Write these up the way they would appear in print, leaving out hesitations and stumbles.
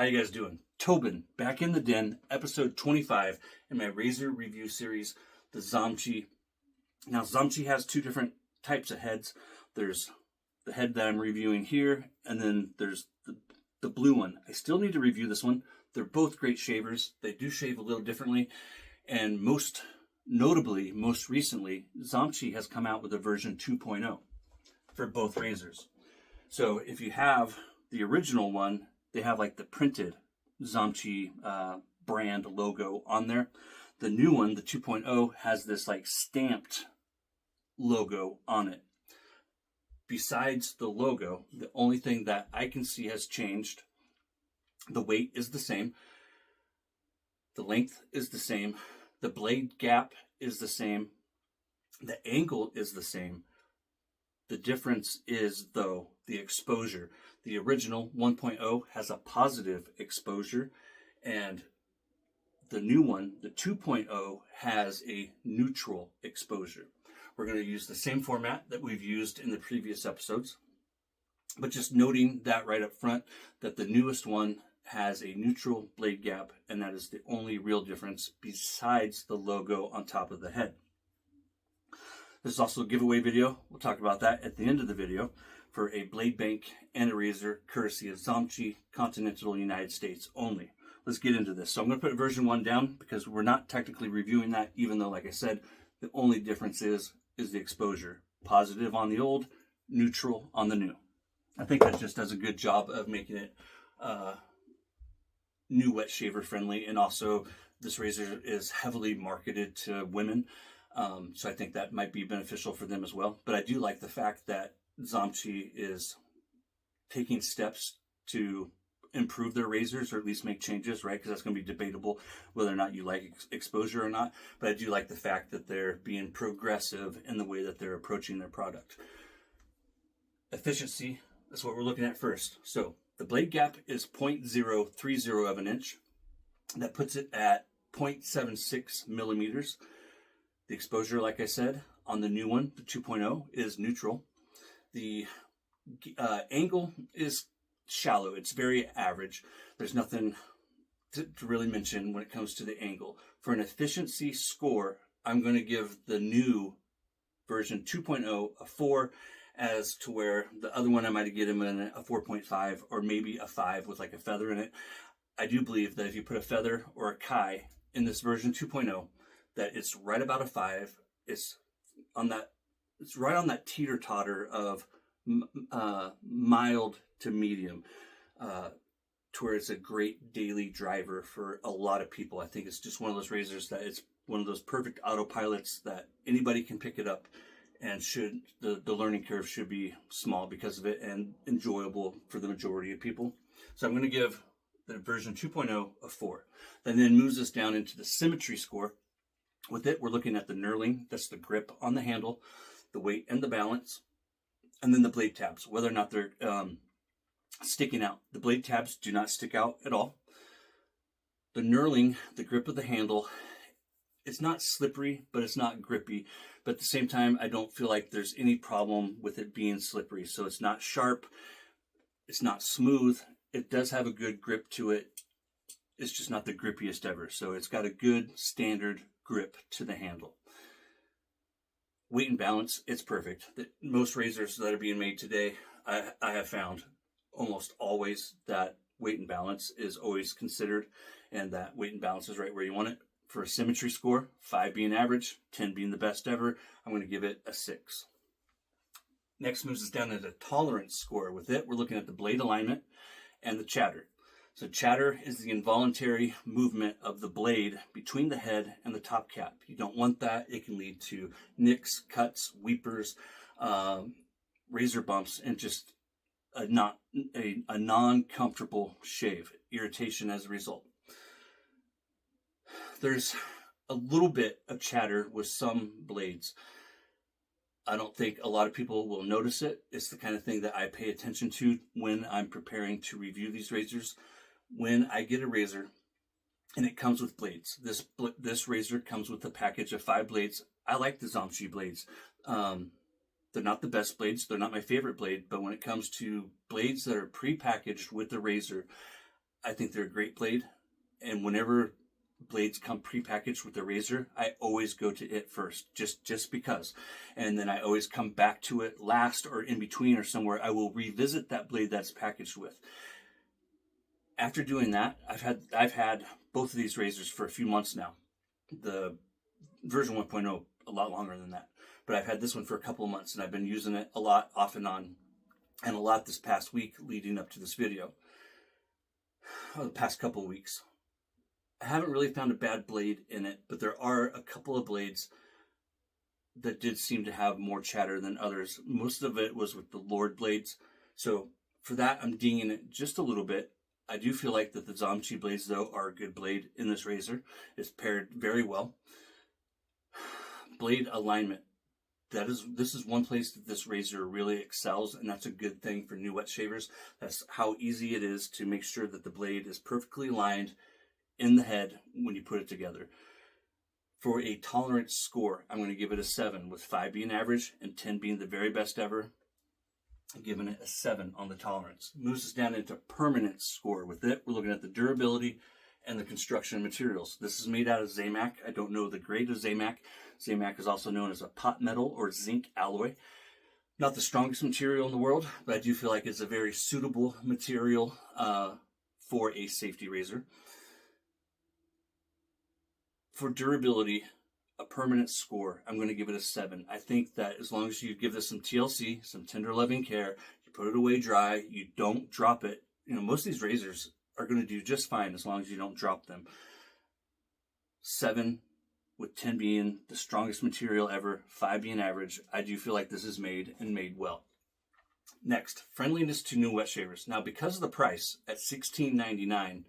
How you guys doing? Tobin, back in the den, episode 25 in my razor review series, the Zomchi. Now, Zomchi has two different types of heads. There's the head that I'm reviewing here, and then there's the blue one. I still need to review this one. They're both great shavers. They do shave a little differently, and most notably, most recently, Zomchi has come out with a version 2.0 for both razors. So if you have the original one, they have like the printed Zomchi brand logo on there. The new one, the 2.0, has this like stamped logo on it. Besides the logo, the only thing that I can see has changed, the weight is the same, the length is the same, the blade gap is the same, the angle is the same. The difference is, though, the exposure. The original 1.0 has a positive exposure, and the new one, the 2.0, has a neutral exposure. We're going to use the same format that we've used in the previous episodes, but just noting that right up front, that the newest one has a neutral blade gap, and that is the only real difference besides the logo on top of the head. This is also a giveaway video. We'll talk about that at the end of the video for a blade bank and a razor courtesy of Zomchi, Continental United States only. Let's get into this. So I'm going to put version 1 down because we're not technically reviewing that, even though, like I said, the only difference is the exposure. Positive on the old, neutral on the new. I think that just does a good job of making it new wet shaver friendly, and also this razor is heavily marketed to women. So I think that might be beneficial for them as well. But I do like the fact that Zomchi is taking steps to improve their razors, or at least make changes, right? Because that's going to be debatable whether or not you like exposure or not. But I do like the fact that they're being progressive in the way that they're approaching their product. Efficiency, that's what we're looking at first. So the blade gap is 0.030 of an inch. That puts it at 0.76 millimeters. The exposure, like I said, on the new one, the 2.0, is neutral. The angle is shallow. It's very average. There's nothing to really mention when it comes to the angle. For an efficiency score, I'm going to give the new version 2.0 a 4, as to where the other one I might have given him a 4.5 or maybe a 5 with like a feather in it. I do believe that if you put a feather or a kai in this version 2.0, that it's right about a 5. It's right on that teeter-totter of mild to medium, to where it's a great daily driver for a lot of people. I think it's just one of those razors that it's one of those perfect autopilots that anybody can pick it up, and the learning curve should be small because of it, and enjoyable for the majority of people. So I'm going to give the version 2.0 a 4. That then moves us down into the symmetry score. With it, we're looking at the knurling, that's the grip on the handle, the weight and the balance, and then the blade tabs, whether or not they're sticking out. The blade tabs do not stick out at all. The knurling, the grip of the handle, it's not slippery, but it's not grippy. But at the same time, I don't feel like there's any problem with it being slippery. So it's not sharp, it's not smooth. It does have a good grip to it. It's just not the grippiest ever. So it's got a good standard grip to the handle. Weight and balance, it's perfect. Most razors that are being made today, I have found almost always that weight and balance is always considered, and that weight and balance is right where you want it. For a symmetry score, 5 being average, 10 being the best ever, I'm going to give it a 6. Next moves us down to the tolerance score. With it, we're looking at the blade alignment and the chatter. So chatter is the involuntary movement of the blade between the head and the top cap. You don't want that. It can lead to nicks, cuts, weepers, razor bumps, and just a non-comfortable shave. Irritation as a result. There's a little bit of chatter with some blades. I don't think a lot of people will notice it. It's the kind of thing that I pay attention to when I'm preparing to review these razors. When I get a razor and it comes with blades, this razor comes with a package of 5 blades. I like the Zomchi blades. They're not the best blades. They're not my favorite blade. But when it comes to blades that are pre-packaged with the razor, I think they're a great blade. And whenever blades come prepackaged with the razor, I always go to it first, just because. And then I always come back to it last or in between or somewhere. I will revisit that blade that's packaged with. After doing that, I've had both of these razors for a few months now. The version 1.0 a lot longer than that. But I've had this one for a couple of months, and I've been using it a lot off and on, and a lot this past week leading up to this video. The past couple of weeks. I haven't really found a bad blade in it, but there are a couple of blades that did seem to have more chatter than others. Most of it was with the Lord blades. So for that, I'm dinging it just a little bit. I do feel like that the Zomchi blades, though, are a good blade in this razor. It's paired very well. Blade alignment. This is one place that this razor really excels, and that's a good thing for new wet shavers. That's how easy it is to make sure that the blade is perfectly aligned in the head when you put it together. For a tolerance score, I'm going to give it a 7, with 5 being average and 10 being the very best ever. I'm giving it a 7 on the tolerance. Moves us down into permanent score. With it, we're looking at the durability and the construction materials. This is made out of Zamac. I don't know the grade of Zamac. Zamac is also known as a pot metal or zinc alloy. Not the strongest material in the world, but I do feel like it's a very suitable material for a safety razor. For durability, a permanent score, I'm going to give it a 7. I think that as long as you give this some TLC, some tender loving care, you put it away dry, you don't drop it. You know, most of these razors are going to do just fine as long as you don't drop them. 7, with 10 being the strongest material ever, 5 being average. I do feel like this is made and made well. Next, friendliness to new wet shavers. Now, because of the price at $16.99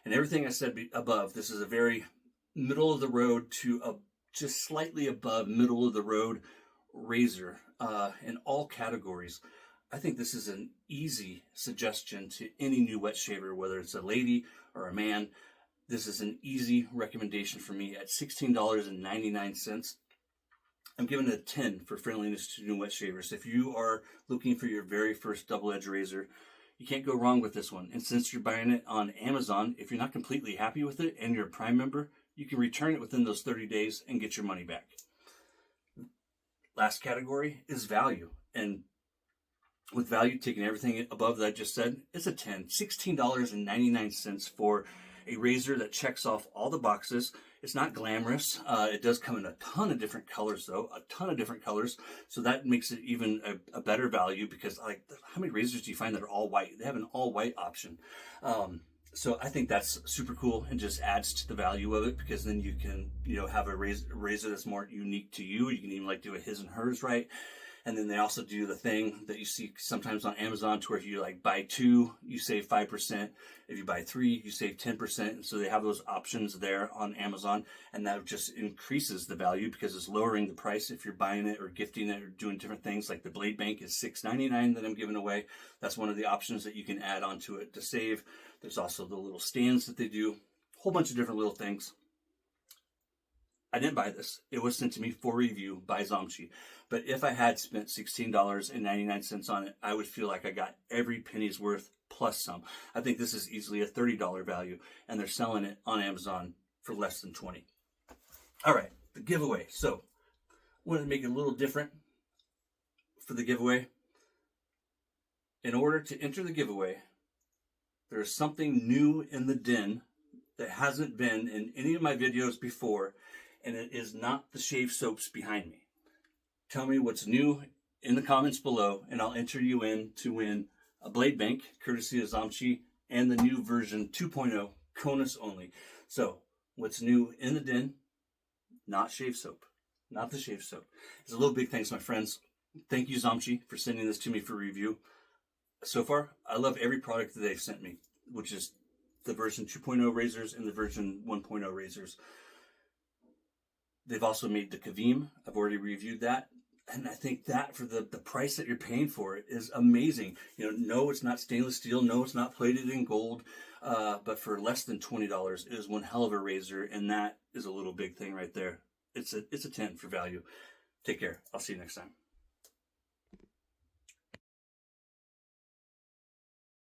and everything I said above, this is a very middle of the road to just slightly above middle of the road razor in all categories. I think this is an easy suggestion to any new wet shaver, whether it's a lady or a man. This is an easy recommendation for me at $16.99. I'm giving it a 10 for friendliness to new wet shavers. If you are looking for your very first double-edged razor, you can't go wrong with this one. And since you're buying it on Amazon, if you're not completely happy with it and you're a Prime member, you can return it within those 30 days and get your money back. Last category is value. And with value, taking everything above that I just said, it's a 10. $16.99 for a razor that checks off all the boxes. It's not glamorous. It does come in a ton of different colors, though. A ton of different colors. So that makes it even a better value, because like, how many razors do you find that are all white? They have an all white option. So I think that's super cool and just adds to the value of it, because then you can, have a razor that's more unique to you. You can even like do a his and hers, right? And then they also do the thing that you see sometimes on Amazon, to where if you like buy 2, you save 5%. If you buy 3, you save 10%. And so they have those options there on Amazon, and that just increases the value because it's lowering the price if you're buying it or gifting it or doing different things. Like the blade bank is $6.99 that I'm giving away. That's one of the options that you can add onto it to save. There's also the little stands that they do, a whole bunch of different little things. I didn't buy this. It was sent to me for review by Zomchi. But if I had spent $16.99 on it, I would feel like I got every penny's worth plus some. I think this is easily a $30 value, and they're selling it on Amazon for less than $20. All right, the giveaway. So I wanted to make it a little different for the giveaway. In order to enter the giveaway, there is something new in the den that hasn't been in any of my videos before, and it is not the shave soaps behind me. Tell me what's new in the comments below, and I'll enter you in to win a blade bank, courtesy of Zomchi, and the new version 2.0, CONUS only. So, what's new in the den? Not shave soap. Not the shave soap. It's a little big thanks, my friends. Thank you, Zomchi, for sending this to me for review. So far, I love every product that they've sent me, which is the version 2.0 razors and the version 1.0 razors. They've also made the Kavim. I've already reviewed that. And I think that for the price that you're paying for it is amazing. No, it's not stainless steel. No, it's not plated in gold. But for less than $20, it is one hell of a razor. And that is a little big thing right there. It's a 10 for value. Take care. I'll see you next time.